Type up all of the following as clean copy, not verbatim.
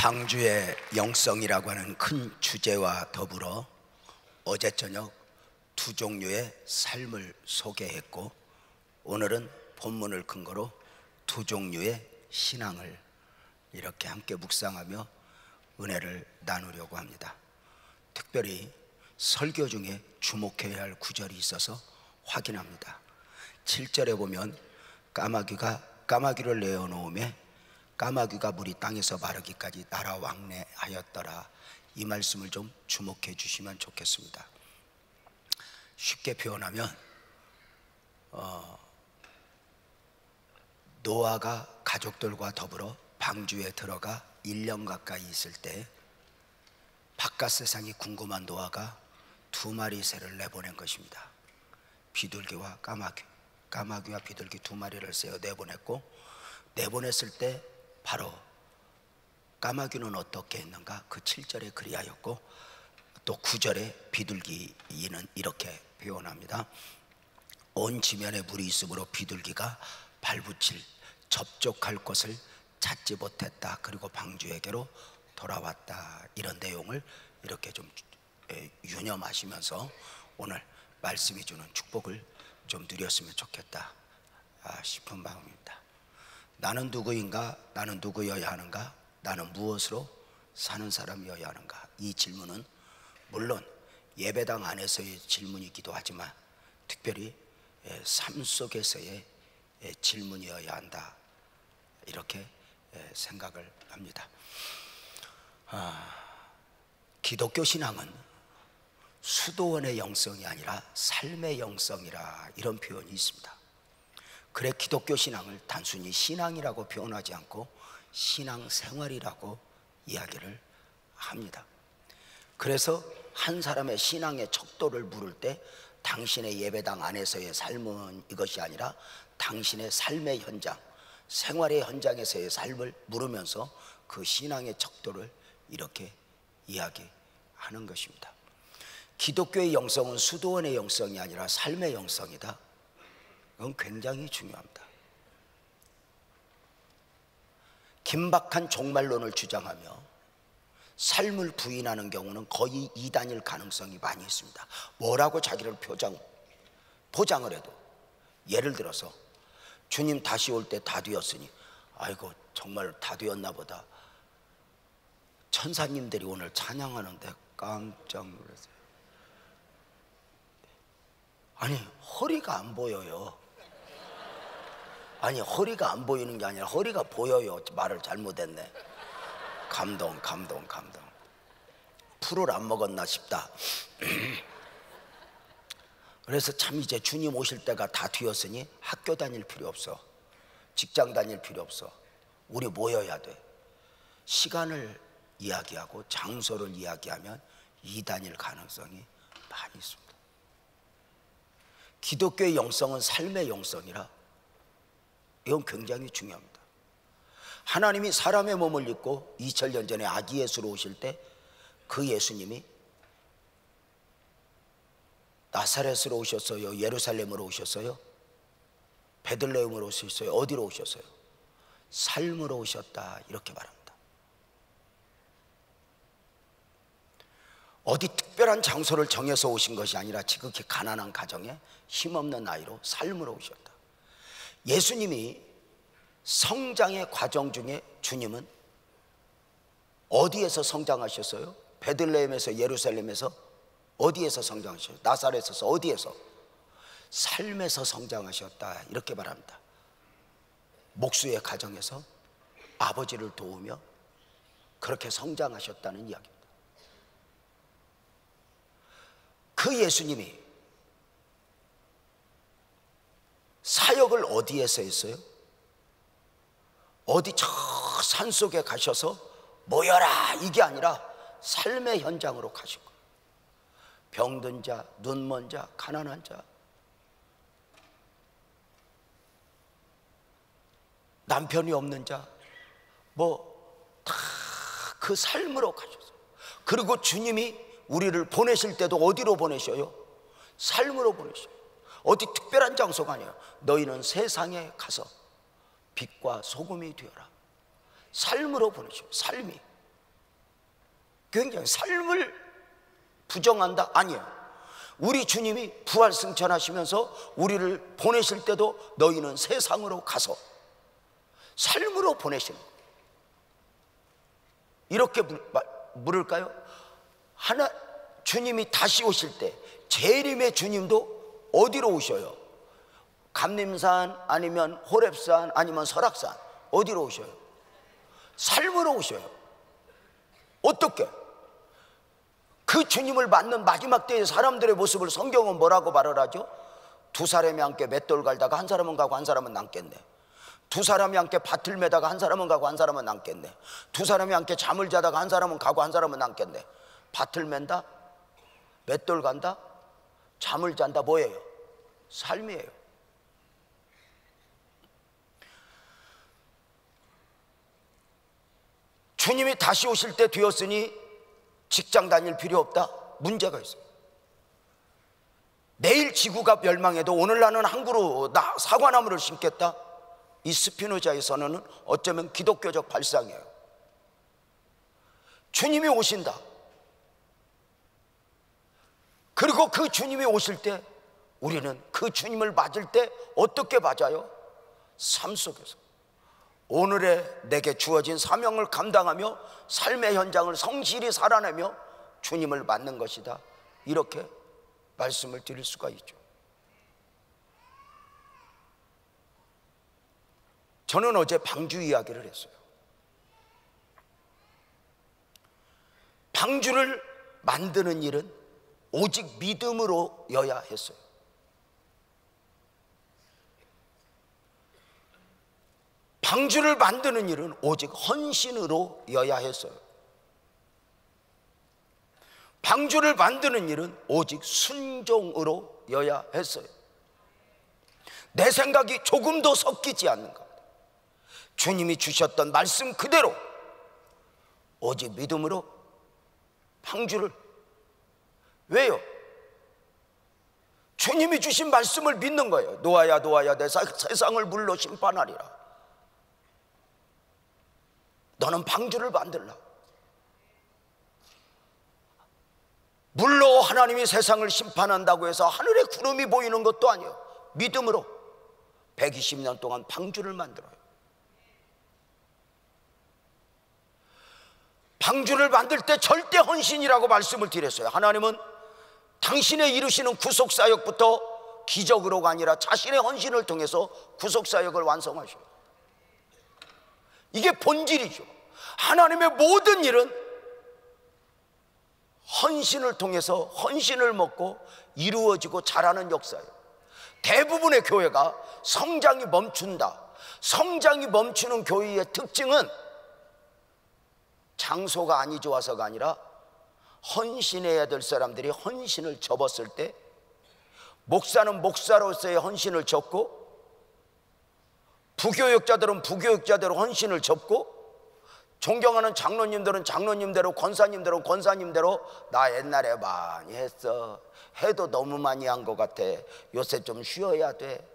방주의 영성이라고 하는 큰 주제와 더불어 어제 저녁 두 종류의 삶을 소개했고, 오늘은 본문을 근거로 두 종류의 신앙을 이렇게 함께 묵상하며 은혜를 나누려고 합니다. 특별히 설교 중에 주목해야 할 구절이 있어서 확인합니다. 7절에 보면 까마귀를 내어놓음에 까마귀가 물이 땅에서 마르기까지 날아 왕래하였더라. 이 말씀을 좀 주목해 주시면 좋겠습니다. 쉽게 표현하면 노아가 가족들과 더불어 방주에 들어가 1년 가까이 있을 때 바깥 세상이 궁금한 노아가 두 마리 새를 내보낸 것입니다. 비둘기와 까마귀와 비둘기 두 마리를 새어 내보냈고, 내보냈을 때 바로 까마귀는 어떻게 했는가? 그 7절에 그리하였고, 또 9절에 비둘기는 이렇게 표현합니다. 온 지면에 물이 있으므로 비둘기가 발붙일 접촉할 곳을 찾지 못했다. 그리고 방주에게로 돌아왔다. 이런 내용을 이렇게 좀 유념하시면서 오늘 말씀이 주는 축복을 좀 누렸으면 좋겠다 싶은 마음입니다. 나는 누구인가? 나는 누구여야 하는가? 나는 무엇으로 사는 사람이어야 하는가? 이 질문은 물론 예배당 안에서의 질문이기도 하지만 특별히 삶 속에서의 질문이어야 한다, 이렇게 생각을 합니다. 기독교 신앙은 수도원의 영성이 아니라 삶의 영성이라, 이런 표현이 있습니다. 그래 기독교 신앙을 단순히 신앙이라고 표현하지 않고 신앙생활이라고 이야기를 합니다. 그래서 한 사람의 신앙의 척도를 물을 때 당신의 예배당 안에서의 삶은 이것이 아니라 당신의 삶의 현장, 생활의 현장에서의 삶을 물으면서 그 신앙의 척도를 이렇게 이야기하는 것입니다. 기독교의 영성은 수도원의 영성이 아니라 삶의 영성이다. 이건 굉장히 중요합니다. 긴박한 종말론을 주장하며 삶을 부인하는 경우는 거의 이단일 가능성이 많이 있습니다. 뭐라고 자기를 포장을 해도, 예를 들어서 주님 다시 올 때 다 되었으니, 아이고 정말 다 되었나 보다, 천사님들이 오늘 찬양하는데 깜짝 놀랐어요. 아니 허리가 안 보여요. 아니 허리가 안 보이는 게 아니라 허리가 보여요. 말을 잘못했네. 감동. 풀을 안 먹었나 싶다. 그래서 참 이제 주님 오실 때가 다 되었으니 학교 다닐 필요 없어, 직장 다닐 필요 없어, 우리 모여야 돼. 시간을 이야기하고 장소를 이야기하면 이단일 가능성이 많이 있습니다. 기독교의 영성은 삶의 영성이라, 이건 굉장히 중요합니다. 하나님이 사람의 몸을 입고 2000년 전에 아기 예수로 오실 때 그 예수님이 나사렛으로 오셨어요? 예루살렘으로 오셨어요? 베들레헴으로 오셨어요? 어디로 오셨어요? 삶으로 오셨다, 이렇게 말합니다. 어디 특별한 장소를 정해서 오신 것이 아니라 지극히 가난한 가정에 힘없는 아이로 삶으로 오셨다. 예수님이 성장의 과정 중에 주님은 어디에서 성장하셨어요? 베들레헴에서, 예루살렘에서? 어디에서 성장하셨어요? 나사렛에서? 어디에서? 삶에서 성장하셨다, 이렇게 말합니다. 목수의 가정에서 아버지를 도우며 그렇게 성장하셨다는 이야기입니다. 그 예수님이 사역을 어디에서 했어요? 어디 저 산속에 가셔서 모여라, 이게 아니라 삶의 현장으로 가신 거예요. 병든 자, 눈먼 자, 가난한 자, 남편이 없는 자, 다 그 삶으로 가셨어요. 그리고 주님이 우리를 보내실 때도 어디로 보내셔요? 삶으로 보내셔요. 어디 특별한 장소가 아니에요. 너희는 세상에 가서 빛과 소금이 되어라. 삶으로 보내셔요. 삶이. 굉장히 삶을 부정한다? 아니에요. 우리 주님이 부활 승천하시면서 우리를 보내실 때도 너희는 세상으로 가서 삶으로 보내시는 거예요. 이렇게 물을까요? 주님이 다시 오실 때 재림의 주님도 어디로 오셔요? 감림산 아니면 호렙산 아니면 설악산, 어디로 오셔요? 삶으로 오셔요. 어떻게? 그 주님을 맞는 마지막 때의 사람들의 모습을 성경은 뭐라고 말을 하죠? 두 사람이 함께 맷돌 갈다가 한 사람은 가고 한 사람은 남겠네. 두 사람이 함께 밭을 매다가 한 사람은 가고 한 사람은 남겠네. 두 사람이 함께 잠을 자다가 한 사람은 가고 한 사람은 남겠네. 밭을 맨다, 맷돌 간다, 잠을 잔다, 뭐예요? 삶이에요. 주님이 다시 오실 때 되었으니 직장 다닐 필요 없다? 문제가 있어요. 내일 지구가 멸망해도 오늘 나는 한 그루 사과나무를 심겠다? 이 스피노자의 선언은 어쩌면 기독교적 발상이에요. 주님이 오신다. 그리고 그 주님이 오실 때 우리는 그 주님을 맞을 때 어떻게 맞아요? 삶 속에서 오늘의 내게 주어진 사명을 감당하며 삶의 현장을 성실히 살아내며 주님을 맞는 것이다. 이렇게 말씀을 드릴 수가 있죠. 저는 어제 방주 이야기를 했어요. 방주를 만드는 일은 오직 믿음으로여야 했어요. 방주를 만드는 일은 오직 헌신으로여야 했어요. 방주를 만드는 일은 오직 순종으로여야 했어요. 내 생각이 조금도 섞이지 않는 것, 주님이 주셨던 말씀 그대로 오직 믿음으로 방주를. 왜요? 주님이 주신 말씀을 믿는 거예요. 노아야 노아야 내 세상을 물로 심판하리라. 너는 방주를 만들라. 물로 하나님이 세상을 심판한다고 해서 하늘에 구름이 보이는 것도 아니에요. 믿음으로 120년 동안 방주를 만들어요. 방주를 만들 때 절대 헌신이라고 말씀을 드렸어요. 하나님은 당신의 이루시는 구속사역부터 기적으로가 아니라 자신의 헌신을 통해서 구속사역을 완성하셔요. 이게 본질이죠. 하나님의 모든 일은 헌신을 통해서 헌신을 먹고 이루어지고 자라는 역사예요. 대부분의 교회가 성장이 멈춘다. 성장이 멈추는 교회의 특징은 장소가 아니 좋아서가 아니라 헌신해야 될 사람들이 헌신을 접었을 때, 목사는 목사로서의 헌신을 접고 부교육자들은 부교육자대로 헌신을 접고 존경하는 장로님들은 장로님대로, 권사님들은 권사님대로 나 옛날에 많이 했어, 해도 너무 많이 한 것 같아, 요새 좀 쉬어야 돼,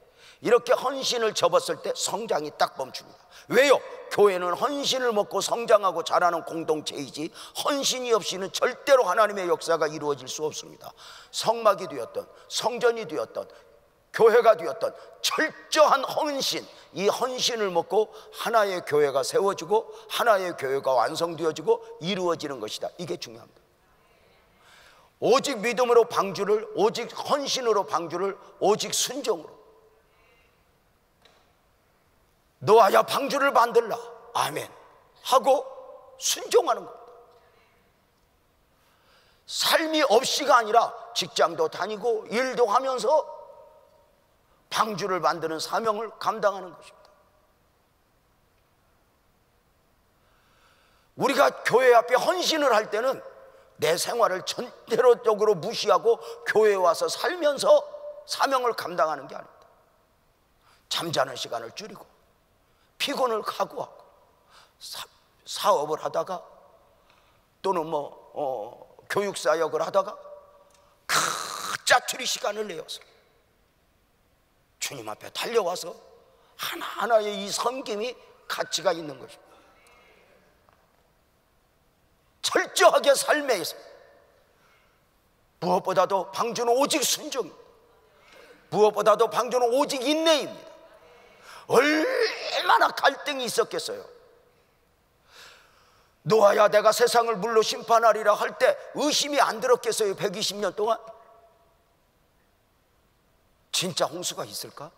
이렇게 헌신을 접었을 때 성장이 딱 멈춥니다. 왜요? 교회는 헌신을 먹고 성장하고 자라는 공동체이지 헌신이 없이는 절대로 하나님의 역사가 이루어질 수 없습니다. 성막이 되었던 성전이 되었던 교회가 되었던 철저한 헌신, 이 헌신을 먹고 하나의 교회가 세워지고 하나의 교회가 완성되어지고 이루어지는 것이다. 이게 중요합니다. 오직 믿음으로 방주를, 오직 헌신으로 방주를, 오직 순종으로. 노아야 방주를 만들라, 아멘 하고 순종하는 겁니다. 삶이 없이가 아니라 직장도 다니고 일도 하면서 방주를 만드는 사명을 감당하는 것입니다. 우리가 교회 앞에 헌신을 할 때는 내 생활을 전체적으로 무시하고 교회에 와서 살면서 사명을 감당하는 게 아닙니다. 잠자는 시간을 줄이고 피곤을 각오하고 사업을 하다가 또는 교육사역을 하다가 짜투리 시간을 내어서 주님 앞에 달려와서 하나하나의 이 섬김이 가치가 있는 것입니다. 철저하게 삶에 있어. 무엇보다도 방주는 오직 순종, 무엇보다도 방주는 오직 인내입니다. 얼마나 갈등이 있었겠어요. 노아야 내가 세상을 물로 심판하리라 할 때 의심이 안 들었겠어요? 120년 동안 진짜 홍수가 있을까?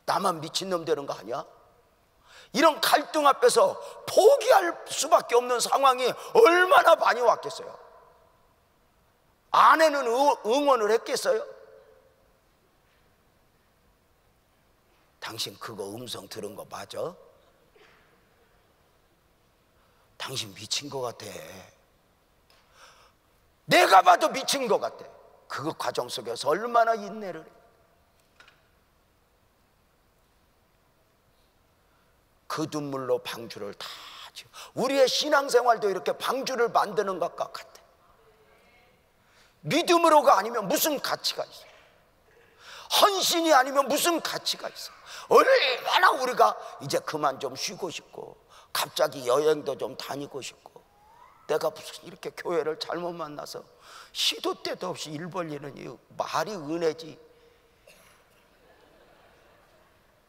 나만 미친놈 되는 거 아니야? 이런 갈등 앞에서 포기할 수밖에 없는 상황이 얼마나 많이 왔겠어요? 아내는 응원을 했겠어요? 당신 그거 음성 들은 거 맞아? 당신 미친 것 같아. 내가 봐도 미친 것 같아. 그 과정 속에서 얼마나 인내를 해. 그 눈물로 방주를 다 지어. 우리의 신앙생활도 이렇게 방주를 만드는 것과 같아. 믿음으로가 아니면 무슨 가치가 있어? 헌신이 아니면 무슨 가치가 있어? 얼마나 우리가 이제 그만 좀 쉬고 싶고, 갑자기 여행도 좀 다니고 싶고, 내가 무슨 이렇게 교회를 잘못 만나서 시도 때도 없이 일 벌리는 이 말이 은혜지.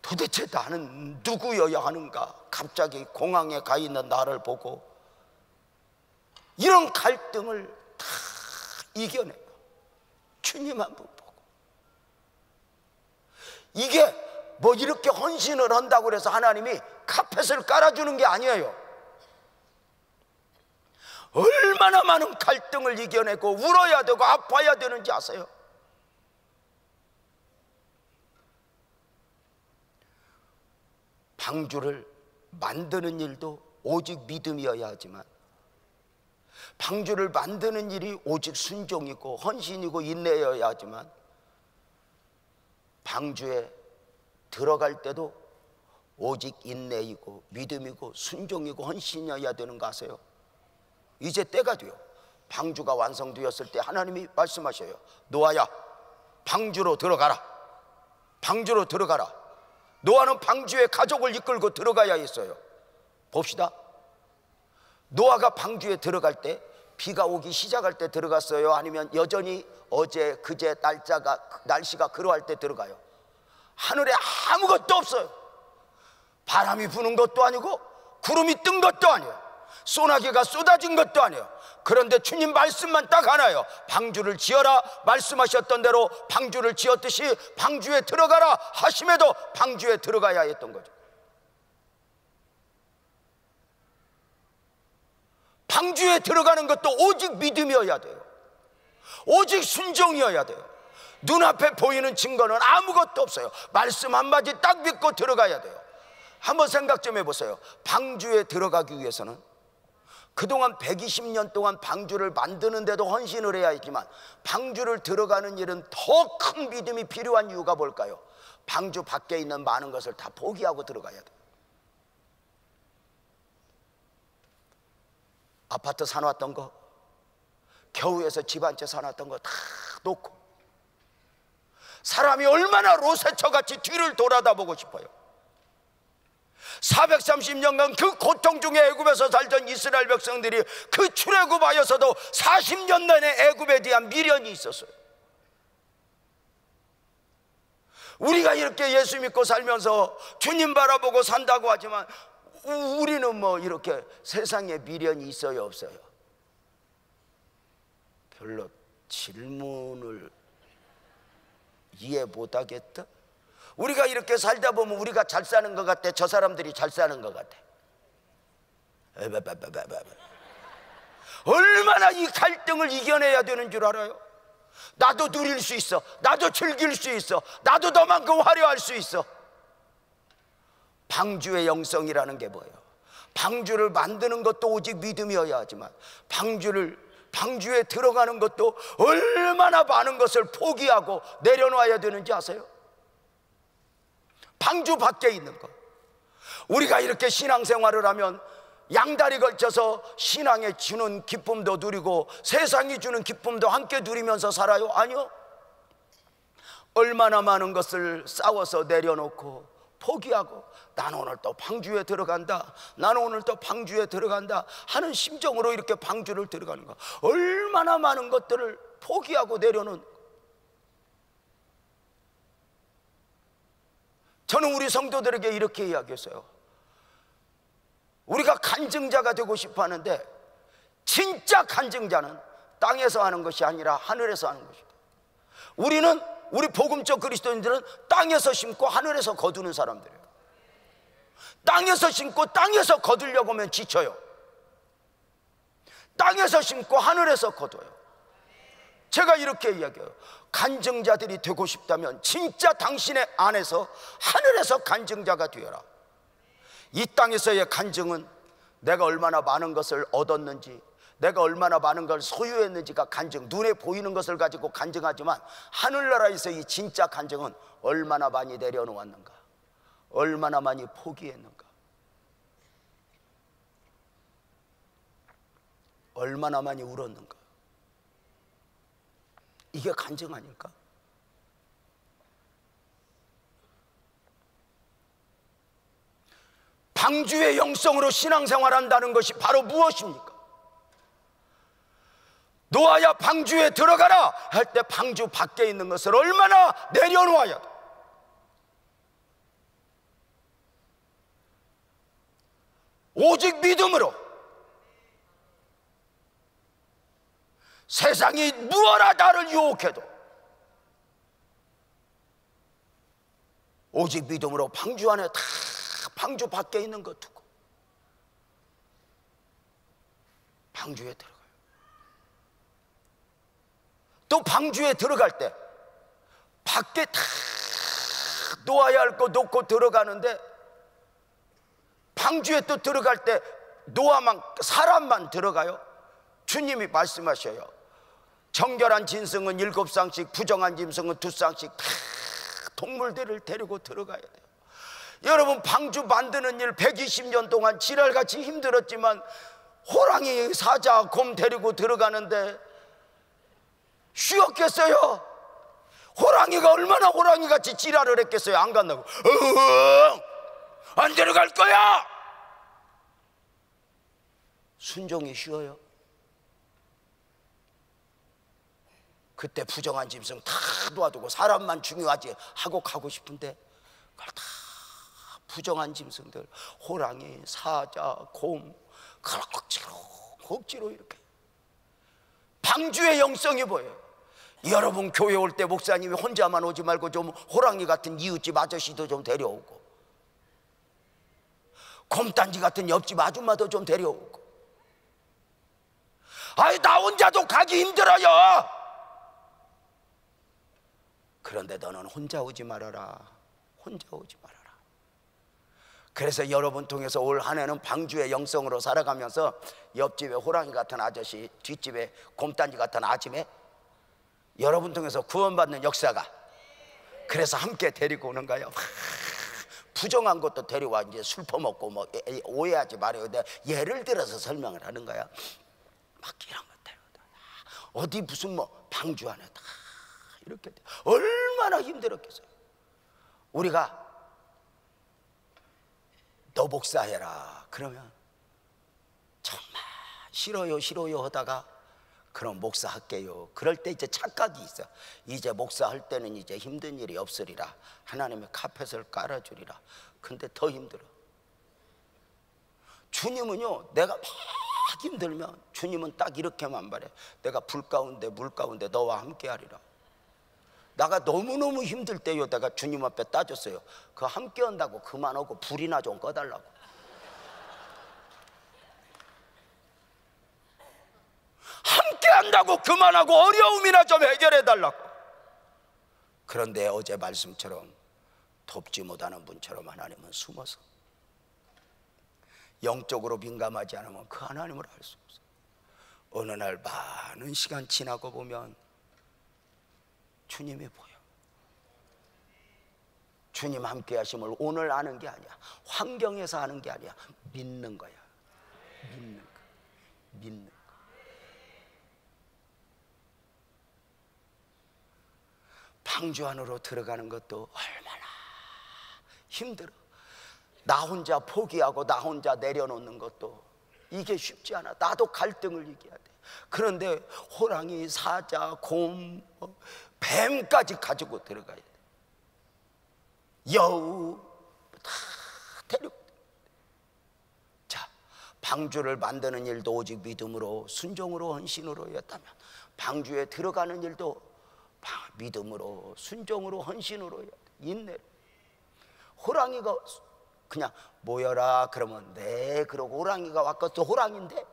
도대체 나는 누구여야 하는가? 갑자기 공항에 가 있는 나를 보고 이런 갈등을 다 이겨내고 주님 한 분 보고, 이게 뭐 이렇게 헌신을 한다고 해서 하나님이 카펫을 깔아주는 게 아니에요. 얼마나 많은 갈등을 이겨내고 울어야 되고 아파야 되는지 아세요? 방주를 만드는 일도 오직 믿음이어야 하지만, 방주를 만드는 일이 오직 순종이고 헌신이고 인내여야 하지만, 방주에 들어갈 때도 오직 인내이고 믿음이고 순종이고 헌신이어야 되는 거 아세요? 이제 때가 돼요. 방주가 완성되었을 때 하나님이 말씀하셔요. 노아야, 방주로 들어가라. 방주로 들어가라. 노아는 방주에 가족을 이끌고 들어가야 했어요. 봅시다. 노아가 방주에 들어갈 때 비가 오기 시작할 때 들어갔어요? 아니면 여전히 어제 그제 날씨가 그러할 때 들어가요? 하늘에 아무것도 없어요. 바람이 부는 것도 아니고 구름이 뜬 것도 아니에요. 소나기가 쏟아진 것도 아니에요. 그런데 주님 말씀만 딱 하나요. 방주를 지어라 말씀하셨던 대로 방주를 지었듯이 방주에 들어가라 하심에도 방주에 들어가야 했던 거죠. 방주에 들어가는 것도 오직 믿음이어야 돼요. 오직 순종이어야 돼요. 눈앞에 보이는 증거는 아무것도 없어요. 말씀 한마디 딱 믿고 들어가야 돼요. 한번 생각 좀 해보세요. 방주에 들어가기 위해서는 그동안 120년 동안 방주를 만드는데도 헌신을 해야 했지만, 방주를 들어가는 일은 더 큰 믿음이 필요한 이유가 뭘까요? 방주 밖에 있는 많은 것을 다 포기하고 들어가야 돼요. 아파트 사놨던 거, 겨우에서 집 한 채 사놨던 거 다 놓고, 사람이 얼마나 로세처같이 뒤를 돌아다보고 싶어요. 430년간 그 고통 중에 애굽에서 살던 이스라엘 백성들이 그 출애굽하여서도 40년 내내 애굽에 대한 미련이 있었어요. 우리가 이렇게 예수 믿고 살면서 주님 바라보고 산다고 하지만, 우리는 뭐 이렇게 세상에 미련이 있어요, 없어요? 별로 질문을 이해 못하겠다? 우리가 이렇게 살다 보면 우리가 잘 사는 것 같아? 저 사람들이 잘 사는 것 같아? 얼마나 이 갈등을 이겨내야 되는 줄 알아요? 나도 누릴 수 있어, 나도 즐길 수 있어, 나도 너만큼 화려할 수 있어. 방주의 영성이라는 게 뭐예요? 방주를 만드는 것도 오직 믿음이어야 하지만, 방주에 들어가는 것도 얼마나 많은 것을 포기하고 내려놔야 되는지 아세요? 방주 밖에 있는 것. 우리가 이렇게 신앙생활을 하면 양다리 걸쳐서 신앙에 주는 기쁨도 누리고 세상이 주는 기쁨도 함께 누리면서 살아요? 아니요. 얼마나 많은 것을 싸워서 내려놓고 포기하고 나는 오늘 또 방주에 들어간다, 나는 오늘 또 방주에 들어간다 하는 심정으로 이렇게 방주를 들어가는 거. 얼마나 많은 것들을 포기하고 내려놓은. 저는 우리 성도들에게 이렇게 이야기했어요. 우리가 간증자가 되고 싶어 하는데 진짜 간증자는 땅에서 하는 것이 아니라 하늘에서 하는 것이다. 우리 복음적 그리스도인들은 땅에서 심고 하늘에서 거두는 사람들이에요. 땅에서 심고 땅에서 거두려고 하면 지쳐요. 땅에서 심고 하늘에서 거둬요. 제가 이렇게 이야기해요. 간증자들이 되고 싶다면 진짜 당신의 안에서 하늘에서 간증자가 되어라. 이 땅에서의 간증은 내가 얼마나 많은 것을 얻었는지, 내가 얼마나 많은 걸 소유했는지가 간증, 눈에 보이는 것을 가지고 간증하지만 하늘나라에서의 진짜 간증은 얼마나 많이 내려놓았는가, 얼마나 많이 포기했는가, 얼마나 많이 울었는가. 이게 간증 아닐까? 방주의 영성으로 신앙생활한다는 것이 바로 무엇입니까? 노아야 방주에 들어가라 할 때 방주 밖에 있는 것을 얼마나 내려놓아야 돼. 오직 믿음으로 세상이 무엇라 나를 유혹해도 오직 믿음으로 방주 안에 다 방주 밖에 있는 것 두고 방주에 들어가요. 또 방주에 들어갈 때 밖에 다 놓아야 할 거 놓고 들어가는데 방주에 또 들어갈 때 노아만, 사람만 들어가요? 주님이 말씀하셔요. 정결한 짐승은 7쌍씩, 부정한 짐승은 2쌍씩 다 동물들을 데리고 들어가야 돼요. 여러분, 방주 만드는 일 120년 동안 지랄같이 힘들었지만 호랑이, 사자, 곰 데리고 들어가는데 쉬웠겠어요? 호랑이가 얼마나 호랑이같이 지랄을 했겠어요? 안 간다고. 안 데려갈 거야. 순종이 쉬워요? 그때 부정한 짐승 다 놓아두고 사람만 중요하지 하고 가고 싶은데 그걸 다 부정한 짐승들, 호랑이, 사자, 곰, 그걸 억지로 이렇게. 방주의 영성이 보여요. 여러분, 교회 올 때 목사님이 혼자만 오지 말고 좀 호랑이 같은 이웃집 아저씨도 좀 데려오고, 곰단지 같은 옆집 아줌마도 좀 데려오고. 아이, 나 혼자도 가기 힘들어요. 그런데 너는 혼자 오지 말아라. 혼자 오지 말아라. 그래서 여러분 통해서 올 한 해는 방주의 영성으로 살아가면서 옆집에 호랑이 같은 아저씨, 뒷집에 곰단지 같은 아줌에 여러분 통해서 구원받는 역사가, 그래서 함께 데리고 오는 거예요. 부정한 것도 데려와. 이제 술 퍼먹고 뭐 오해하지 말아요. 내가 예를 들어서 설명을 하는 거야. 막 이런 것들 어디 무슨 뭐 방주 안에 다 이렇게 얼마나 힘들었겠어요. 우리가 너 목사해라 그러면 정말 싫어요 하다가 그럼 목사할게요. 그럴 때 이제 착각이 있어. 이제 목사할 때는 이제 힘든 일이 없으리라. 하나님의 카펫을 깔아주리라. 근데 더 힘들어. 주님은요, 내가 막 힘들면 주님은 딱 이렇게만 말해. 내가 불 가운데 물 가운데 너와 함께 하리라. 나가 너무너무 힘들 때요, 내가 주님 앞에 따졌어요. 그 함께 한다고 그만하고 불이나 좀 꺼달라고. 함께 한다고 그만하고 어려움이나 좀 해결해 달라고. 그런데 어제 말씀처럼 돕지 못하는 분처럼 하나님은 숨어서 영적으로 민감하지 않으면 그 하나님을 알 수 없어. 어느 날 많은 시간 지나고 보면 주님이 보여. 주님 함께 하심을 오늘 아는 게 아니야. 환경에서 아는 게 아니야. 믿는 거야. 믿는 거. 믿는 거. 방주 안으로 들어가는 것도 얼마나 힘들어. 나 혼자 포기하고 나 혼자 내려놓는 것도 이게 쉽지 않아. 나도 갈등을 이겨야 돼. 그런데 호랑이, 사자, 곰, 뱀까지 가지고 들어가야 돼. 여우 다 데리고. 자, 방주를 만드는 일도 오직 믿음으로 순종으로 헌신으로였다면, 방주에 들어가는 일도 믿음으로 순종으로 헌신으로 인내로. 호랑이가 그냥 모여라 그러면 네 그러고 호랑이가 왔고 또 호랑인데,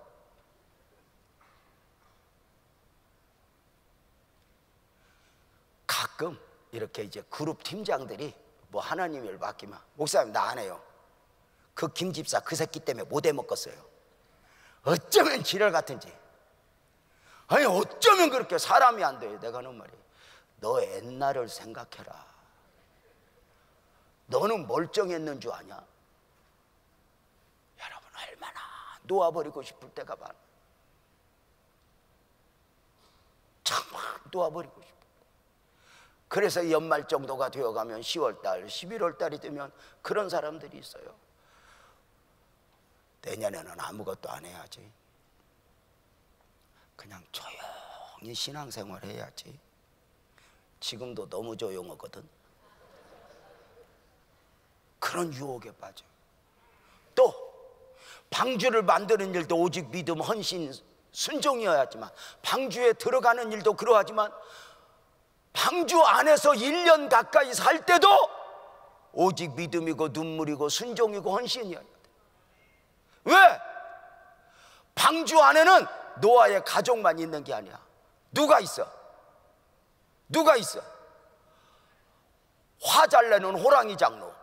가끔 이렇게 이제 그룹 팀장들이 뭐 하나님 일 맡기면, 목사님 나 안 해요. 그 김집사 그 새끼 때문에 못 해먹겠어요. 어쩌면 지랄 같은지. 아니 어쩌면 그렇게 사람이 안 돼. 내가 하는 말이, 너 옛날을 생각해라. 너는 멀쩡했는 줄 아냐? 여러분 얼마나 놓아버리고 싶을 때가 많아. 정말 놓아버리고 싶어. 그래서 연말 정도가 되어가면 10월달, 11월달이 되면 그런 사람들이 있어요. 내년에는 아무것도 안 해야지. 그냥 조용히 신앙생활 해야지. 지금도 너무 조용하거든. 그런 유혹에 빠져. 또 방주를 만드는 일도 오직 믿음, 헌신, 순종이어야지만, 방주에 들어가는 일도 그러하지만, 방주 안에서 1년 가까이 살 때도 오직 믿음이고 눈물이고 순종이고 헌신이어야 돼. 왜? 방주 안에는 노아의 가족만 있는 게 아니야. 누가 있어? 누가 있어? 화 잘 내는 호랑이 장로,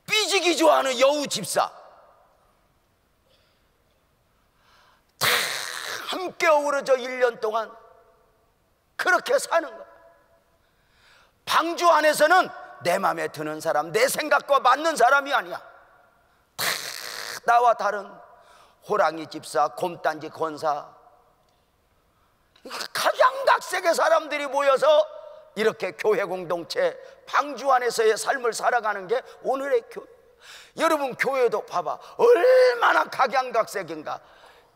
삐지기 좋아하는 여우 집사, 다 함께 어우러져 1년 동안 그렇게 사는 거야. 방주 안에서는 내 마음에 드는 사람, 내 생각과 맞는 사람이 아니야. 다 나와 다른 호랑이 집사, 곰단지 권사, 각양각색의 사람들이 모여서 이렇게 교회 공동체, 방주 안에서의 삶을 살아가는 게 오늘의 교회. 여러분 교회도 봐봐, 얼마나 각양각색인가.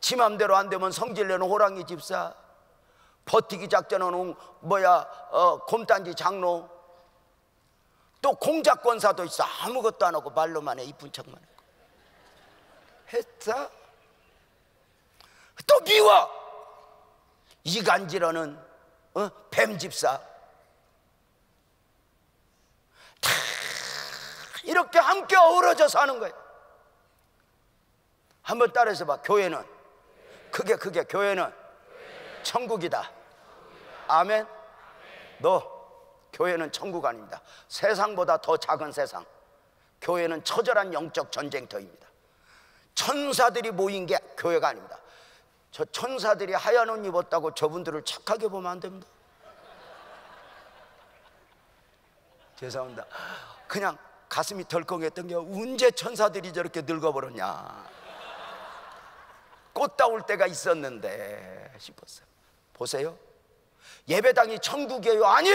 지 맘대로 안 되면 성질내는 호랑이 집사, 버티기 작전하는 곰단지 장로, 또 공작권사도 있어. 아무것도 안 하고 말로만 해. 이쁜 척만 하고 했다. 또 미워. 이간질하는 뱀집사. 다 이렇게 함께 어우러져 사는 거예요. 한번 따라해서 봐. 교회는 크게 교회는 천국이다. 아멘. 너 교회는 천국 아닙니다. 세상보다 더 작은 세상. 교회는 처절한 영적 전쟁터입니다. 천사들이 모인 게 교회가 아닙니다. 저 천사들이 하얀 옷 입었다고 저분들을 착하게 보면 안 됩니다. 죄송합니다. 그냥 가슴이 덜컹했던 게, 언제 천사들이 저렇게 늙어버렸냐, 꽃다울 때가 있었는데 싶었어요. 보세요. 예배당이 천국이에요? 아니,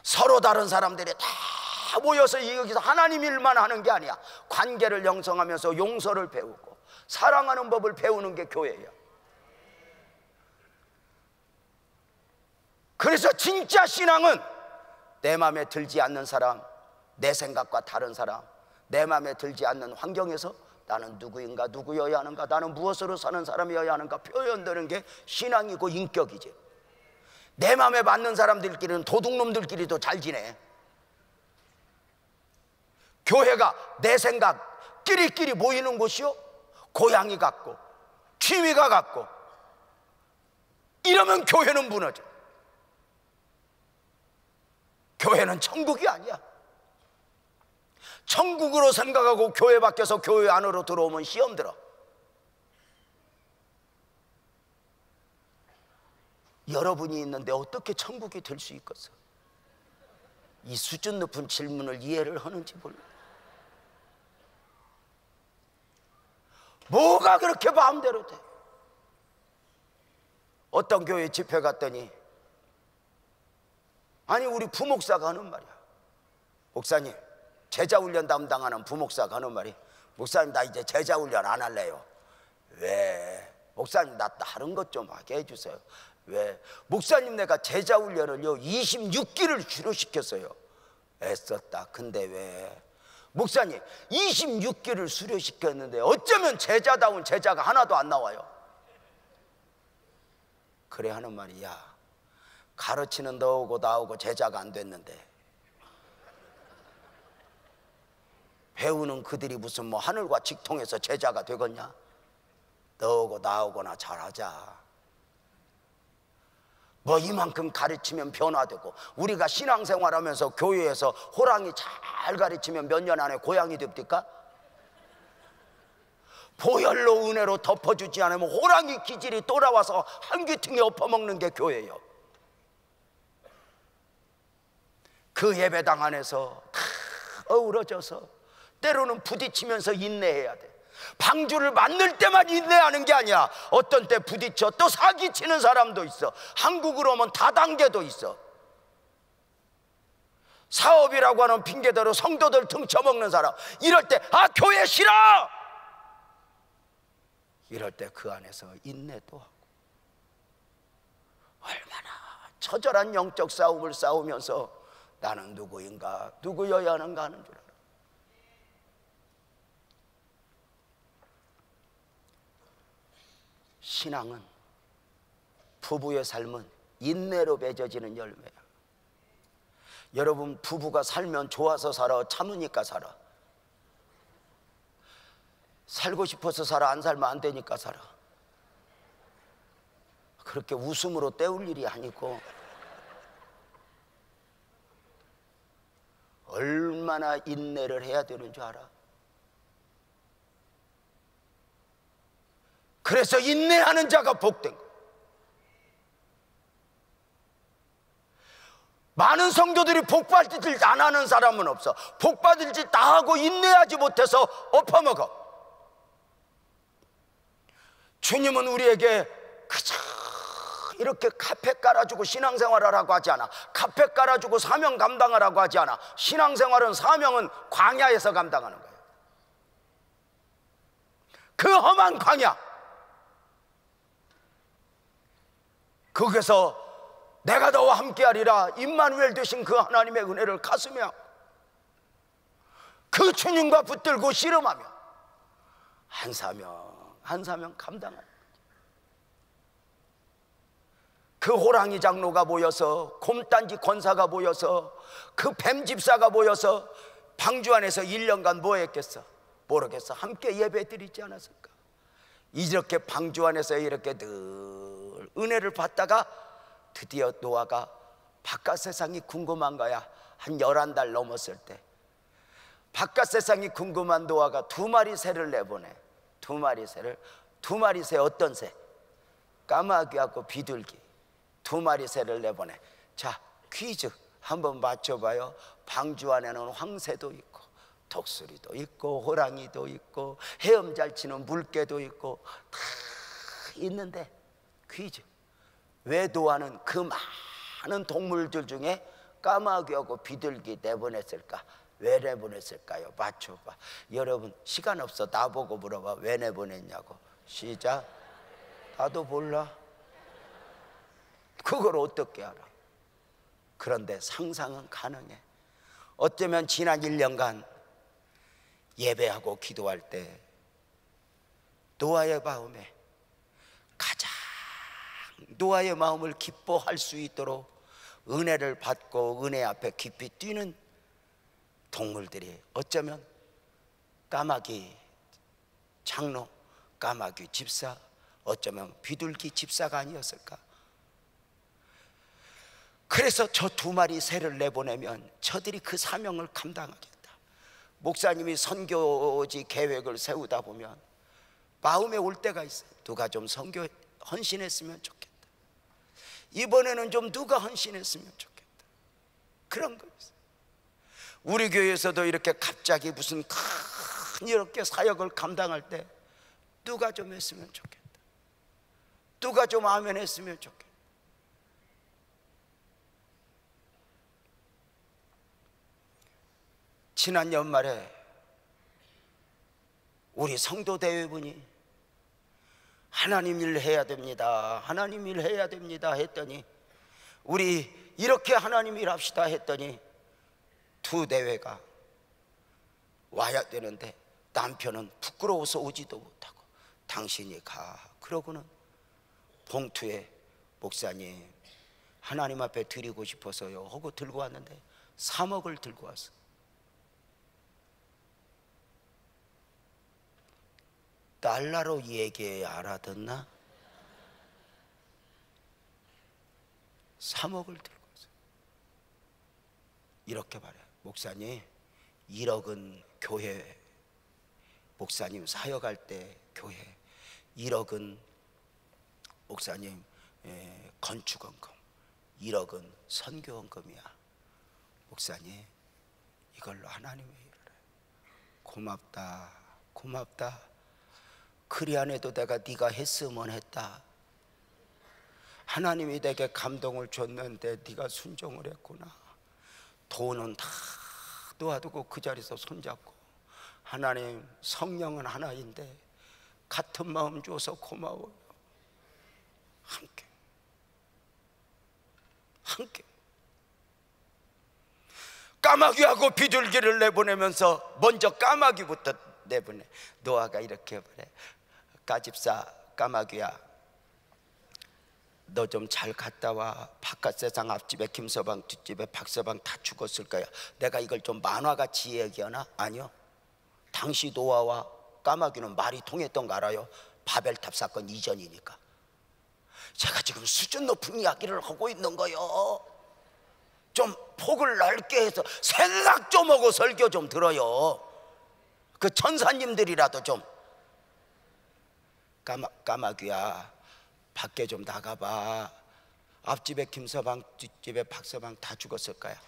서로 다른 사람들이 다 모여서 여기서 하나님 일만 하는 게 아니야. 관계를 형성하면서 용서를 배우고 사랑하는 법을 배우는 게 교회예요. 그래서 진짜 신앙은 내 마음에 들지 않는 사람, 내 생각과 다른 사람, 내 마음에 들지 않는 환경에서 나는 누구인가, 누구여야 하는가, 나는 무엇으로 사는 사람이어야 하는가 표현되는 게 신앙이고 인격이지. 내 마음에 맞는 사람들끼리는 도둑놈들끼리도 잘 지내. 교회가 내 생각 끼리끼리 모이는 곳이요, 고양이 같고 취미가 같고, 이러면 교회는 무너져. 교회는 천국이 아니야. 천국으로 생각하고 교회 밖에서 교회 안으로 들어오면 시험 들어. 여러분이 있는데 어떻게 천국이 될 수 있겠어? 이 수준 높은 질문을 이해를 하는지 몰라. 뭐가 그렇게 마음대로 돼? 어떤 교회 집회 갔더니 아니 우리 부목사가 하는 말이야. 목사님, 제자훈련 담당하는 부목사가 하는 말이, 목사님 나 이제 제자훈련 안 할래요. 왜? 목사님 나 다른 것 좀 하게 해주세요. 왜? 목사님 내가 제자훈련을요 26기를 수료시켰어요. 애썼다. 근데 왜? 목사님 26기를 수료시켰는데 어쩌면 제자다운 제자가 하나도 안 나와요. 그래 하는 말이야. 가르치는 너오고 나오고 제자가 안 됐는데, 배우는 그들이 무슨 뭐 하늘과 직통해서 제자가 되겠냐? 너오고 나오고나 잘하자. 뭐 이만큼 가르치면 변화되고, 우리가 신앙생활하면서 교회에서 호랑이 잘 가르치면 몇 년 안에 고양이 됩니까? 보혈로 은혜로 덮어주지 않으면 호랑이 기질이 돌아와서 한 귀퉁이 엎어먹는 게 교회예요. 그 예배당 안에서 다 어우러져서 때로는 부딪히면서 인내해야 돼. 방주를 만들 때만 인내하는 게 아니야. 어떤 때 부딪혀 또 사기치는 사람도 있어. 한국으로 오면 다단계도 있어. 사업이라고 하는 핑계대로 성도들 등쳐먹는 사람, 이럴 때 아 교회 싫어! 이럴 때 그 안에서 인내도 하고, 얼마나 처절한 영적 싸움을 싸우면서 나는 누구인가, 누구여야 하는가 하는 줄 알아. 신앙은, 부부의 삶은 인내로 맺어지는 열매야. 여러분 부부가 살면 좋아서 살아, 참으니까 살아? 살고 싶어서 살아, 안 살면 안 되니까 살아? 그렇게 웃음으로 때울 일이 아니고, 얼마나 인내를 해야 되는 줄 알아? 그래서 인내하는 자가 복된 거. 많은 성도들이 복받을 짓 안 하는 사람은 없어. 복받을 짓 다 하고 인내하지 못해서 엎어먹어. 주님은 우리에게 그저 이렇게 카페 깔아주고 신앙생활하라고 하지 않아. 카페 깔아주고 사명 감당하라고 하지 않아. 신앙생활은, 사명은 광야에서 감당하는 거예요. 그 험한 광야, 거기서 내가 너와 함께하리라 임마누엘 되신 그 하나님의 은혜를 가슴에 하고 그 주님과 붙들고 씨름하며 한 사명 한 사명 감당하는 거죠. 그 호랑이 장로가 모여서, 곰단지 권사가 모여서, 그 뱀 집사가 모여서 방주 안에서 1년간 뭐 했겠어? 모르겠어. 함께 예배 드리지 않았을까? 이렇게 방주 안에서 이렇게 늘 은혜를 받다가 드디어 노아가 바깥 세상이 궁금한 거야. 한 11달 넘었을 때 바깥 세상이 궁금한 노아가 2마리 새를 내보내. 2마리 새를, 2마리 새 어떤 새? 까마귀하고 비둘기 2마리 새를 내보내. 자, 퀴즈 한번 맞춰봐요. 방주 안에는 황새도 있고 독수리도 있고 호랑이도 있고 헤엄 잘 치는 물개도 있고 다 있는데, 퀴즈, 왜 노아는 그 많은 동물들 중에 까마귀하고 비둘기 내보냈을까? 왜 내보냈을까요? 맞춰봐. 여러분 시간 없어. 나보고 물어봐. 왜 내보냈냐고. 시작. 나도 몰라. 그걸 어떻게 알아? 그런데 상상은 가능해. 어쩌면 지난 1년간 예배하고 기도할 때 노아의 마음에 가장 노아의 마음을 기뻐할 수 있도록 은혜를 받고 은혜 앞에 깊이 뛰는 동물들이 어쩌면 까마귀 장로, 까마귀 집사, 어쩌면 비둘기 집사가 아니었을까? 그래서 저 2마리 새를 내보내면 저들이 그 사명을 감당하겠다. 목사님이 선교지 계획을 세우다 보면 마음에 올 때가 있어요. 누가 좀 선교 헌신했으면 좋겠다. 이번에는 좀 누가 헌신했으면 좋겠다. 그런 거 있어요. 우리 교회에서도 이렇게 갑자기 무슨 큰 이렇게 사역을 감당할 때 누가 좀 했으면 좋겠다. 누가 좀 아멘 했으면 좋겠다. 지난 연말에 우리 성도 대회분이 하나님 일 해야 됩니다, 하나님 일 해야 됩니다 했더니, 우리 이렇게 하나님 일 합시다 했더니 두 대회가 와야 되는데 남편은 부끄러워서 오지도 못하고 당신이 가. 그러고는 봉투에 목사님 하나님 앞에 드리고 싶어서요 하고 들고 왔는데 3억을 들고 왔어. 달러로 얘기해야 알아듣나? 3억을 들고 왔어. 이렇게 말해. 목사님 1억은 교회, 목사님 사역할 때 교회, 1억은 목사님 건축원금, 1억은 선교원금이야. 목사님 이걸로 하나님의 일을 해. 고맙다, 고맙다. 그리 안 해도 내가 네가 했으면 했다. 하나님이 내게 감동을 줬는데 네가 순종을 했구나. 돈은 다 놓아두고 그 자리에서 손잡고, 하나님 성령은 하나인데 같은 마음 줘서 고마워요. 함께 까마귀하고 비둘기를 내보내면서 먼저 까마귀부터 내보내. 노아가 이렇게 말해. 까집사 까마귀야, 너 좀 잘 갔다 와. 바깥 세상 앞집에 김서방, 뒷집에 박서방 다 죽었을 거야. 내가 이걸 좀 만화같이 얘기하나? 아니요. 당시 노아와 까마귀는 말이 통했던 거 알아요? 바벨탑 사건 이전이니까. 제가 지금 수준 높은 이야기를 하고 있는 거요. 좀 폭을 넓게 해서 생각 좀 하고 설교 좀 들어요. 그 천사님들이라도 좀. 까마귀야 밖에 좀 나가봐. 앞집에 김서방, 뒷집에 박서방 다 죽었을 거야.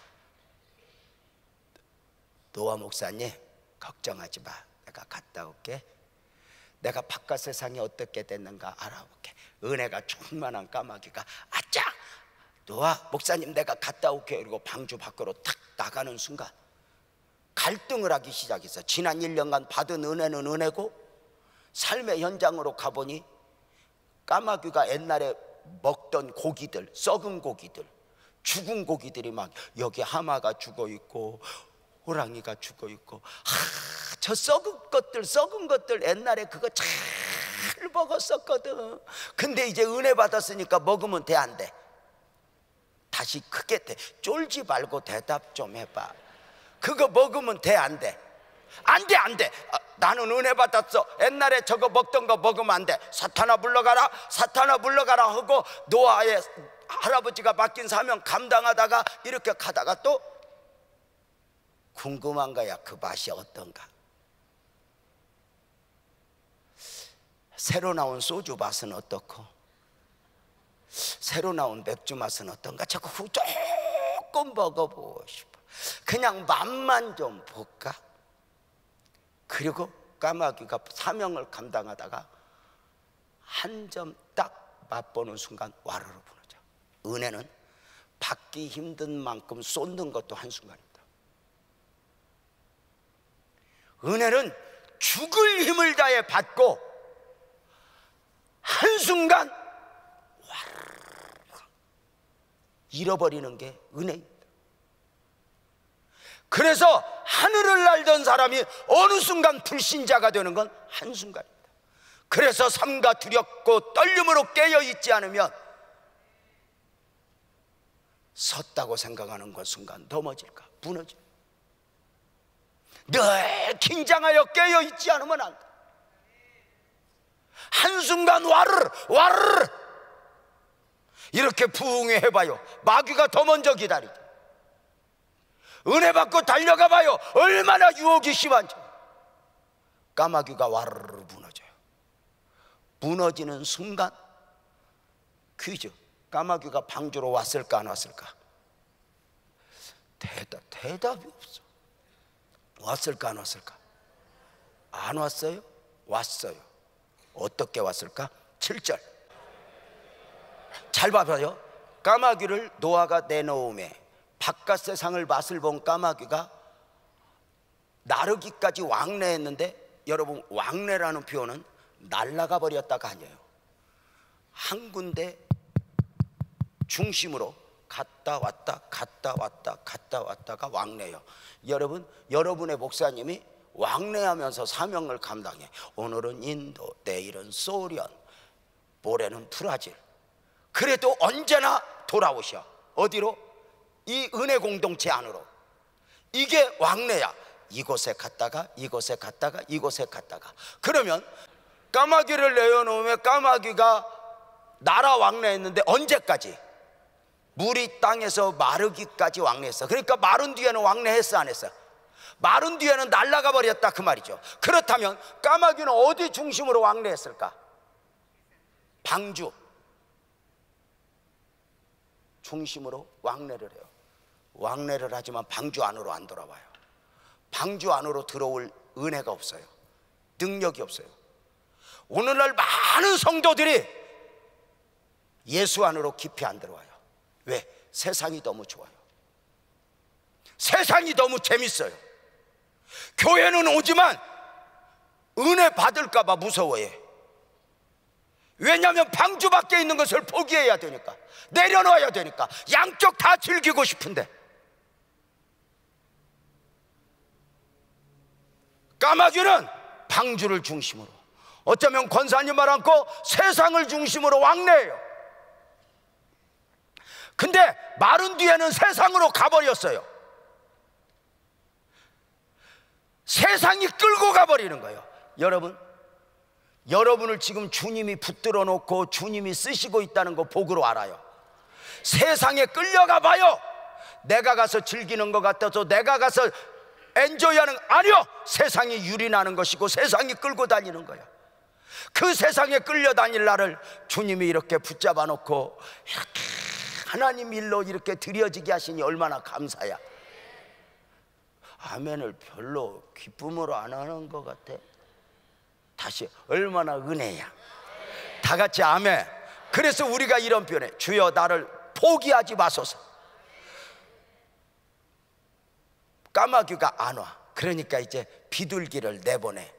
노아 목사님 걱정하지 마. 내가 갔다 올게. 내가 바깥 세상이 어떻게 됐는가 알아볼게. 은혜가 충만한 까마귀가 아짜 노아 목사님 내가 갔다 올게. 그리고 방주 밖으로 탁 나가는 순간 갈등을 하기 시작했어. 지난 1년간 받은 은혜는 은혜고, 삶의 현장으로 가보니 까마귀가 옛날에 먹던 고기들, 썩은 고기들, 죽은 고기들이 막, 여기 하마가 죽어 있고 호랑이가 죽어 있고, 저 썩은 것들 옛날에 그거 잘 먹었었거든. 근데 이제 은혜 받았으니까 먹으면 돼, 안 돼? 다시 크게 돼. 쫄지 말고 대답 좀 해봐. 그거 먹으면 돼, 안 돼? 안 돼, 안 돼. 나는 은혜 받았어. 옛날에 저거 먹던 거 먹으면 안 돼. 사탄아 물러가라, 사탄아 물러가라 하고 노아의 할아버지가 맡긴 사명 감당하다가 이렇게 가다가 또 궁금한 거야. 그 맛이 어떤가? 새로 나온 소주 맛은 어떻고, 새로 나온 맥주 맛은 어떤가? 자꾸 조금 먹어보고 싶어. 그냥 맛만 좀 볼까? 그리고 까마귀가 사명을 감당하다가 한 점 딱 맛보는 순간 와르르 무너져. 은혜는 받기 힘든 만큼 쏟는 것도 한순간입니다. 은혜는 죽을 힘을 다해 받고 한순간 와르르 잃어버리는 게 은혜입니다. 그래서 하늘을 날던 사람이 어느 순간 불신자가 되는 건 한순간입니다. 그래서 삼가 두렵고 떨림으로 깨어있지 않으면 섰다고 생각하는 것 순간 넘어질까, 무너져. 늘 긴장하여 깨어있지 않으면 안 돼. 한순간 와르르 와르르 이렇게 부흥해 해봐요. 마귀가 더 먼저 기다리죠. 은혜 받고 달려가 봐요. 얼마나 유혹이 심한지. 까마귀가 와르르 무너져요. 무너지는 순간 퀴즈. 까마귀가 방주로 왔을까 안 왔을까? 대답이 없어. 왔을까 안 왔을까? 안 왔어요? 왔어요. 어떻게 왔을까? 7절 잘 봐봐요. 까마귀를 노아가 내놓음에 바깥 세상을 맛을 본 까마귀가 나르기까지 왕래했는데, 여러분 왕래라는 표현은 날아가 버렸다가 아니에요. 한 군데 중심으로 갔다 왔다 갔다 왔다 갔다 왔다가 왕래요. 여러분, 여러분의 목사님이 왕래하면서 사명을 감당해. 오늘은 인도, 내일은 소련, 모레는 브라질. 그래도 언제나 돌아오셔. 어디로? 이 은혜 공동체 안으로. 이게 왕래야. 이곳에 갔다가 이곳에 갔다가 이곳에 갔다가. 그러면 까마귀를 내어놓으면 까마귀가 나라 왕래했는데 언제까지? 물이 땅에서 마르기까지 왕래했어. 그러니까 마른 뒤에는 왕래했어, 안 했어? 마른 뒤에는 날아가 버렸다, 그 말이죠. 그렇다면 까마귀는 어디 중심으로 왕래했을까? 방주 중심으로 왕래를 해요. 왕래를 하지만 방주 안으로 안 돌아와요. 방주 안으로 들어올 은혜가 없어요. 능력이 없어요. 오늘날 많은 성도들이 예수 안으로 깊이 안 들어와요. 왜? 세상이 너무 좋아요. 세상이 너무 재밌어요. 교회는 오지만 은혜 받을까 봐 무서워해. 왜냐하면 방주 밖에 있는 것을 포기해야 되니까, 내려놓아야 되니까. 양쪽 다 즐기고 싶은데. 까마귀는 방주를 중심으로, 어쩌면 권사님을 안고 세상을 중심으로 왕래해요. 근데 마른 뒤에는 세상으로 가버렸어요. 세상이 끌고 가버리는 거예요. 여러분, 여러분을 지금 주님이 붙들어 놓고 주님이 쓰시고 있다는 거 복으로 알아요. 세상에 끌려가 봐요. 내가 가서 즐기는 것 같아서 내가 가서 엔조이하는, 아니요, 세상이 유린하는 것이고 세상이 끌고 다니는 거야. 그 세상에 끌려다닐 나를 주님이 이렇게 붙잡아 놓고 이렇게 하나님 일로 이렇게 드려지게 하시니 얼마나 감사야. 아멘을 별로 기쁨으로 안 하는 것 같아. 다시, 얼마나 은혜야. 다 같이 아멘. 그래서 우리가 이런 표현해. 주여 나를 포기하지 마소서. 까마귀가 안 와. 그러니까 이제 비둘기를 내보내.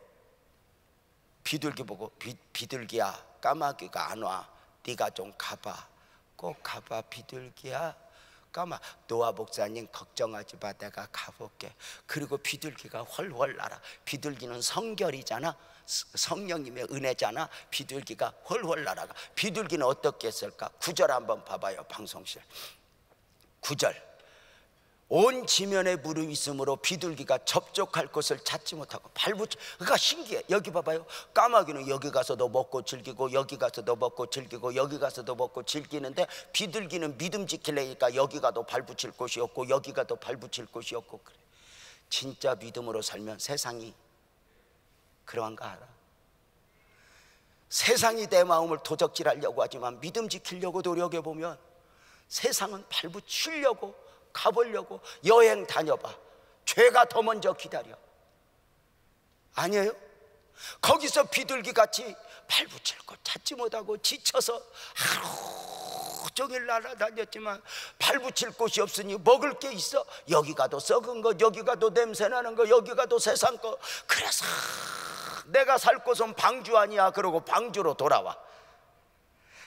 비둘기 보고, 비둘기야, 까마귀가 안 와. 네가 좀 가봐. 꼭 가봐, 비둘기야. 노아 목사님 걱정하지 마, 내가 가볼게. 그리고 비둘기가 훨훨 날아. 비둘기는 성결이잖아, 성령님의 은혜잖아. 비둘기가 훨훨 날아가. 비둘기는 어떻게 했을까? 9절 한번 봐봐요, 방송실. 9절. 온 지면에 물이 있으므로 비둘기가 접촉할 곳을 찾지 못하고 발붙여. 그러니까 신기해. 여기 봐봐요. 까마귀는 여기 가서도 먹고 즐기고 여기 가서도 먹고 즐기고 여기 가서도 먹고 즐기는데, 비둘기는 믿음 지키려니까 여기 가도 발붙일 곳이 없고 여기 가도 발붙일 곳이 없고. 그래. 진짜 믿음으로 살면 세상이 그러한가 알아. 세상이 내 마음을 도적질하려고 하지만 믿음 지키려고 노력해보면 세상은 발붙이려고 가보려고. 여행 다녀봐. 죄가 더 먼저 기다려. 아니에요? 거기서 비둘기같이 발붙일 것 찾지 못하고 지쳐서 하루 종일 날아다녔지만 발붙일 곳이 없으니 먹을 게 있어. 여기 가도 썩은 거, 여기 가도 냄새나는 거, 여기 가도 세상 거. 그래서 내가 살 곳은 방주 아니야. 그러고 방주로 돌아와.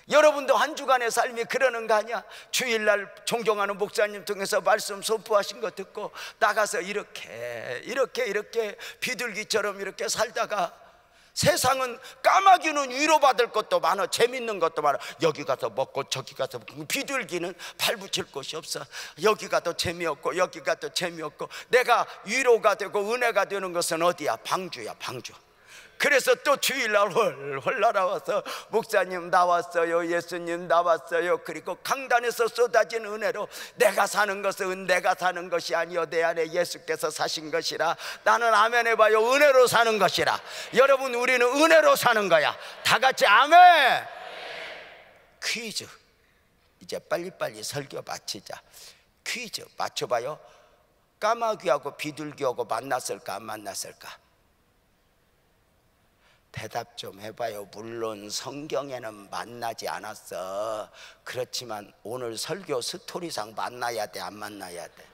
여러분도 한 주간의 삶이 그러는 거 아니야? 주일날 존경하는 목사님 통해서 말씀 선포하신 거 듣고 나가서 이렇게 비둘기처럼 이렇게 살다가, 세상은 까마귀는 위로받을 것도 많아, 재밌는 것도 많아. 여기 가서 먹고 저기 가서 먹고. 비둘기는 발붙일 곳이 없어. 여기 가도 재미없고 여기 가도 재미없고. 내가 위로가 되고 은혜가 되는 것은 어디야? 방주야, 방주. 그래서 또 주일날 헐 날아와서 목사님 나왔어요, 예수님 나왔어요. 그리고 강단에서 쏟아진 은혜로 내가 사는 것은 내가 사는 것이 아니요 내 안에 예수께서 사신 것이라. 나는 아멘 해봐요. 은혜로 사는 것이라. 여러분, 우리는 은혜로 사는 거야. 다 같이 아멘. 퀴즈. 이제 빨리빨리 설교 마치자. 퀴즈 맞춰봐요. 까마귀하고 비둘기하고 만났을까 안 만났을까? 대답 좀 해봐요. 물론 성경에는 만나지 않았어. 그렇지만 오늘 설교 스토리상 만나야 돼, 안 만나야 돼?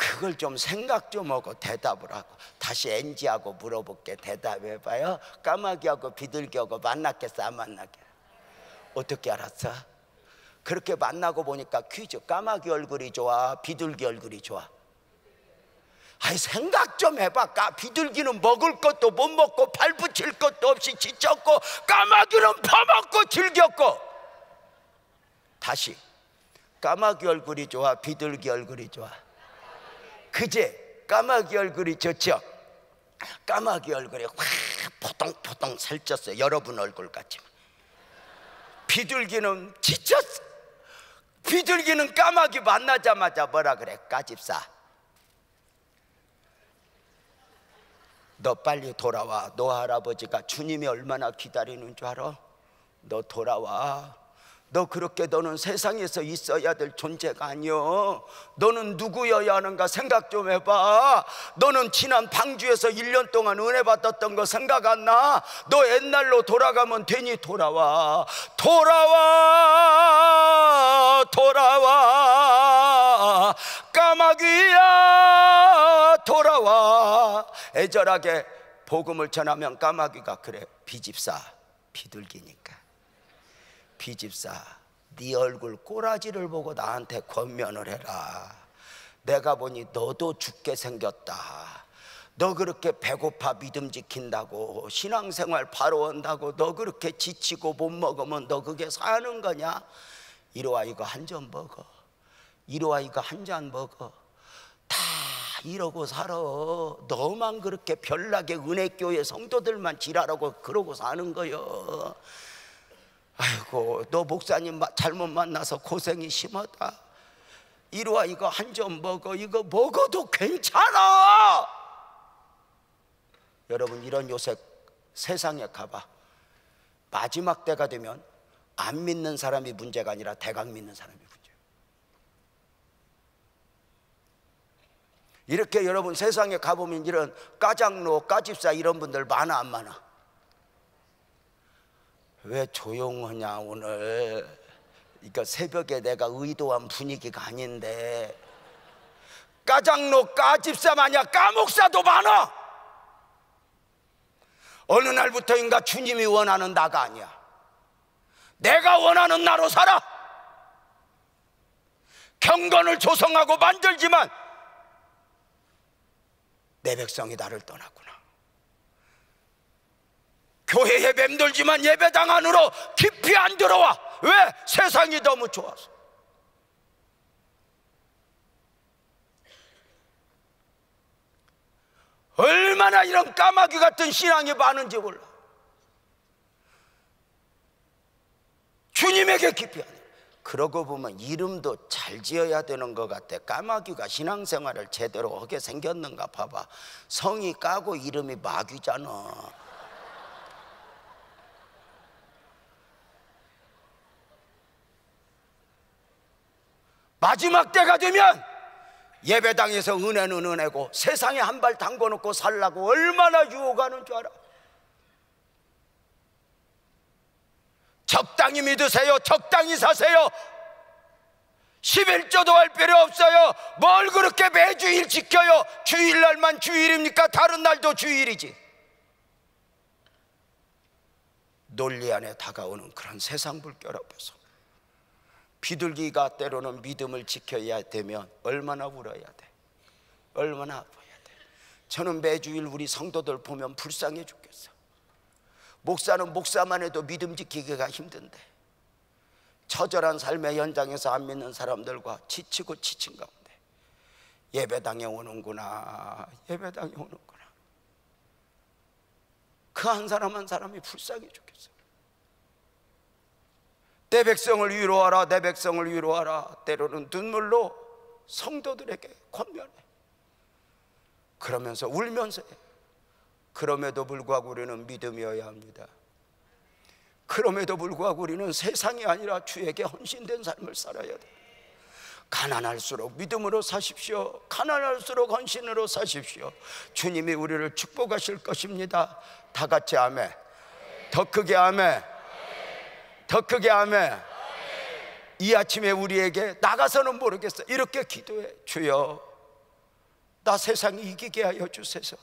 그걸 좀 생각 좀 하고 대답을 하고. 다시 NG하고 물어볼게. 대답해봐요. 까마귀하고 비둘기하고 만났겠어 안 만났겠어? 어떻게 알았어? 그렇게 만나고 보니까 퀴즈. 까마귀 얼굴이 좋아 비둘기 얼굴이 좋아? 아이 생각 좀 해봐. 비둘기는 먹을 것도 못 먹고 발 붙일 것도 없이 지쳤고, 까마귀는 퍼먹고 즐겼고. 다시, 까마귀 얼굴이 좋아 비둘기 얼굴이 좋아? 그제 까마귀 얼굴이 좋죠? 까마귀 얼굴이 확 포동포동 살쪘어요. 여러분 얼굴 같지만. 비둘기는 지쳤어. 비둘기는 까마귀 만나자마자 뭐라 그래? 까집사, 너 빨리 돌아와. 너 할아버지가 주님이 얼마나 기다리는 줄 알아? 너 돌아와. 너 그렇게 너는 세상에서 있어야 될 존재가 아니여. 너는 누구여야 하는가 생각 좀 해봐. 너는 지난 방주에서 1년 동안 은혜 받았던 거 생각 안 나? 너 옛날로 돌아가면 되니? 돌아와. 돌아와 돌아와 까마귀야 돌아와. 애절하게 복음을 전하면 까마귀가 그래. 비집사, 비둘기니까. 비집사, 네 얼굴 꼬라지를 보고 나한테 권면을 해라. 내가 보니 너도 죽게 생겼다. 너 그렇게 배고파 믿음 지킨다고, 신앙생활 바로 온다고 너 그렇게 지치고 못 먹으면 너 그게 사는 거냐? 이리와 이거 한 점 먹어. 이리와 이거 한 잔 먹어. 다 이러고 살아. 너만 그렇게 별나게 은혜교회 성도들만 지랄하고 그러고 사는 거요. 아이고, 너 목사님 잘못 만나서 고생이 심하다. 이리와 이거 한 점 먹어. 이거 먹어도 괜찮아. 여러분, 이런 요새 세상에 가봐. 마지막 때가 되면 안 믿는 사람이 문제가 아니라 대강 믿는 사람이 문제예요. 이렇게 여러분 세상에 가보면 이런 까장로, 까집사 이런 분들 많아 안 많아? 왜 조용하냐 오늘? 그러니까 새벽에 내가 의도한 분위기가 아닌데. 까장로, 까집사 마냥 까목사도 많아. 어느 날부터인가 주님이 원하는 나가 아니야. 내가 원하는 나로 살아. 경건을 조성하고 만들지만 내 백성이 나를 떠났구나. 교회에 맴돌지만 예배당 안으로 깊이 안 들어와. 왜? 세상이 너무 좋아서. 얼마나 이런 까마귀 같은 신앙이 많은지 몰라. 주님에게 깊이 안 들어와. 그러고 보면 이름도 잘 지어야 되는 것 같아. 까마귀가 신앙생활을 제대로 하게 생겼는가 봐봐. 성이 까고 이름이 마귀잖아. 마지막 때가 되면 예배당에서 은혜는 은혜고 세상에 한 발 담궈놓고 살라고 얼마나 유혹하는 줄 알아? 적당히 믿으세요. 적당히 사세요. 11조도 할 필요 없어요. 뭘 그렇게 매주일 지켜요? 주일날만 주일입니까? 다른 날도 주일이지. 논리 안에 다가오는 그런 세상 불결 앞에서 비둘기가 때로는 믿음을 지켜야 되면 얼마나 울어야 돼? 얼마나 아파야 돼? 저는 매주일 우리 성도들 보면 불쌍해 죽겠어. 목사는 목사만 해도 믿음 지키기가 힘든데 처절한 삶의 현장에서 안 믿는 사람들과 지치고 지친 가운데 예배당에 오는구나, 예배당에 오는구나. 그 한 사람 한 사람이 불쌍해 죽겠어. 내 백성을 위로하라, 내 백성을 위로하라. 때로는 눈물로 성도들에게 권면해. 그러면서 울면서 해. 그럼에도 불구하고 우리는 믿음이어야 합니다. 그럼에도 불구하고 우리는 세상이 아니라 주에게 헌신된 삶을 살아야 돼. 가난할수록 믿음으로 사십시오. 가난할수록 헌신으로 사십시오. 주님이 우리를 축복하실 것입니다. 다 같이 아멘. 더 크게 아멘. 더 크게 아멘. 이 아침에 우리에게 나가서는 모르겠어. 이렇게 기도해. 주여, 나 세상 이기게 하여 주세요.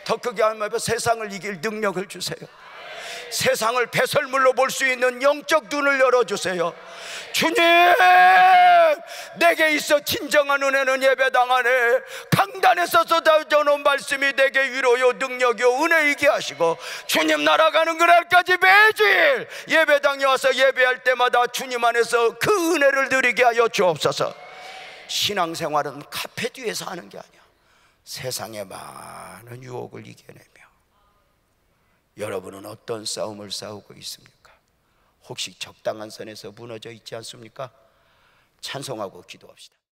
더 크게 하면 세상을 이길 능력을 주세요. 세상을 배설물로 볼 수 있는 영적 눈을 열어주세요. 주님, 내게 있어 진정한 은혜는 예배당 안에 강단에서 쏟아져놓은 말씀이 내게 위로요 능력이요 은혜이게 하시고, 주님 날아가는 그날까지 매주일 예배당에 와서 예배할 때마다 주님 안에서 그 은혜를 누리게 하여 주옵소서. 신앙생활은 카페 뒤에서 하는 게 아니야. 세상의 많은 유혹을 이겨내며. 여러분은 어떤 싸움을 싸우고 있습니까? 혹시 적당한 선에서 무너져 있지 않습니까? 찬송하고 기도합시다.